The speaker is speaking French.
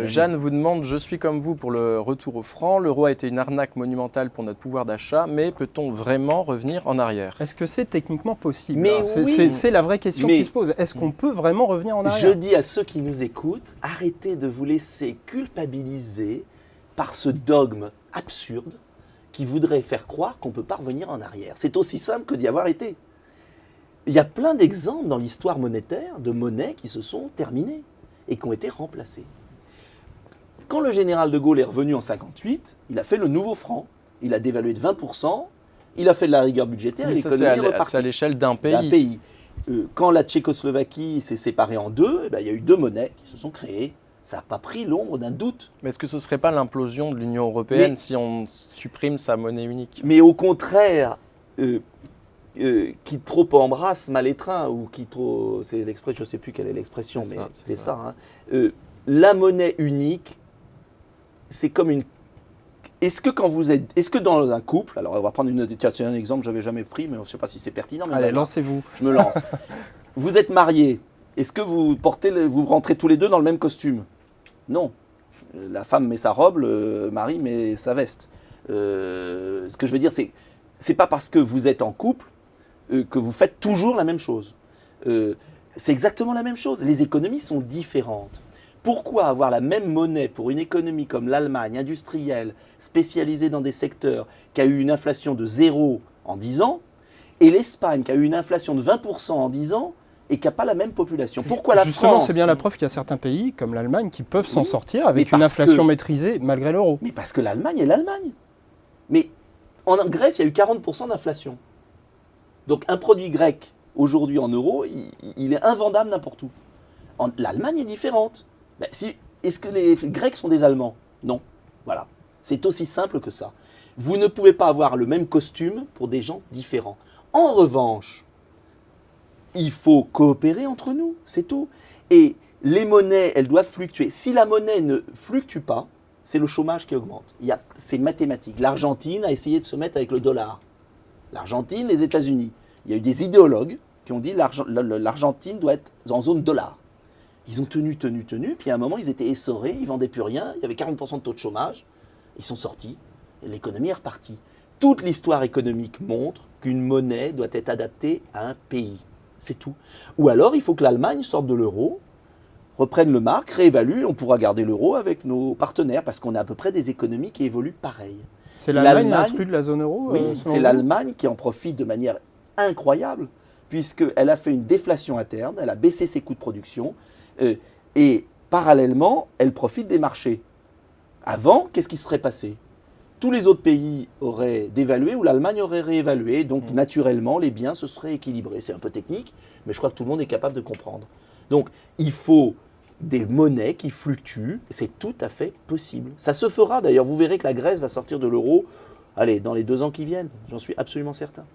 Jeanne vous demande, je suis comme vous pour le retour au franc. L'euro a été une arnaque monumentale pour notre pouvoir d'achat, mais peut-on vraiment revenir en arrière? Est-ce que c'est techniquement possible? Mais oui. C'est la vraie question qui se pose. Est-ce qu'on peut vraiment revenir en arrière? Je dis à ceux qui nous écoutent, arrêtez de vous laisser culpabiliser par ce dogme absurde qui voudrait faire croire qu'on ne peut pas revenir en arrière. C'est aussi simple que d'y avoir été. Il y a plein d'exemples dans l'histoire monétaire de monnaies qui se sont terminées et qui ont été remplacées. Quand le général de Gaulle est revenu en 1958, il a fait le nouveau franc. Il a dévalué de 20%, il a fait de la rigueur budgétaire et l'économie est repartie. C'est à l'échelle d'un pays. Quand la Tchécoslovaquie s'est séparée en deux, il y a eu deux monnaies qui se sont créées. Ça n'a pas pris l'ombre d'un doute. Mais est-ce que ce ne serait pas l'implosion de l'Union européenne si on supprime sa monnaie unique? Mais au contraire, qui trop embrasse mal étreint, ou qui trop... C'est l'expression, je ne sais plus quelle est l'expression, mais c'est ça. La monnaie unique, c'est comme une... Est-ce que dans un couple, alors on va prendre un exemple que je n'avais jamais pris, mais je ne sais pas si c'est pertinent. Mais allez, lancez-vous. Je me lance. Vous êtes mariés. Est-ce que vous rentrez tous les deux dans le même costume? Non. La femme met sa robe, le mari met sa veste. Ce que je veux dire, c'est pas parce que vous êtes en couple que vous faites toujours la même chose. C'est exactement la même chose. Les économies sont différentes. Pourquoi avoir la même monnaie pour une économie comme l'Allemagne, industrielle, spécialisée dans des secteurs, qui a eu une inflation de 0 en 10 ans, et l'Espagne, qui a eu une inflation de 20% en 10 ans, et qui n'a pas la même population? Pourquoi la Justement, France? c'est bien la preuve qu'il y a certains pays, comme l'Allemagne, qui peuvent s'en sortir avec une inflation maîtrisée malgré l'euro. Mais parce que l'Allemagne est l'Allemagne. Mais en Grèce, il y a eu 40% d'inflation. Donc un produit grec, aujourd'hui en euros, il est invendable n'importe où. L'Allemagne est différente. Est-ce que les Grecs sont des Allemands? Non. Voilà. C'est aussi simple que ça. Vous ne pouvez pas avoir le même costume pour des gens différents. En revanche, il faut coopérer entre nous, c'est tout. Et les monnaies, elles doivent fluctuer. Si la monnaie ne fluctue pas, c'est le chômage qui augmente. C'est mathématique. L'Argentine a essayé de se mettre avec le dollar. L'Argentine, les États-Unis. Il y a eu des idéologues qui ont dit l'Argentine doit être en zone dollar. Ils ont tenu, puis à un moment, ils étaient essorés, ils ne vendaient plus rien, il y avait 40% de taux de chômage, ils sont sortis, et l'économie est repartie. Toute l'histoire économique montre qu'une monnaie doit être adaptée à un pays, c'est tout. Ou alors, il faut que l'Allemagne sorte de l'euro, reprenne le mark, réévalue, on pourra garder l'euro avec nos partenaires, parce qu'on a à peu près des économies qui évoluent pareil. C'est l'Allemagne l'intrus de la zone euro? Oui, c'est l'Allemagne qui en profite de manière incroyable, puisqu'elle a fait une déflation interne, elle a baissé ses coûts de production, et parallèlement, elle profite des marchés. Avant, qu'est-ce qui serait passé? Tous les autres pays auraient dévalué ou l'Allemagne aurait réévalué, donc naturellement, les biens se seraient équilibrés. C'est un peu technique, mais je crois que tout le monde est capable de comprendre. Donc, il faut des monnaies qui fluctuent, c'est tout à fait possible. Ça se fera d'ailleurs, vous verrez que la Grèce va sortir de l'euro, allez, dans les 2 ans qui viennent, j'en suis absolument certain.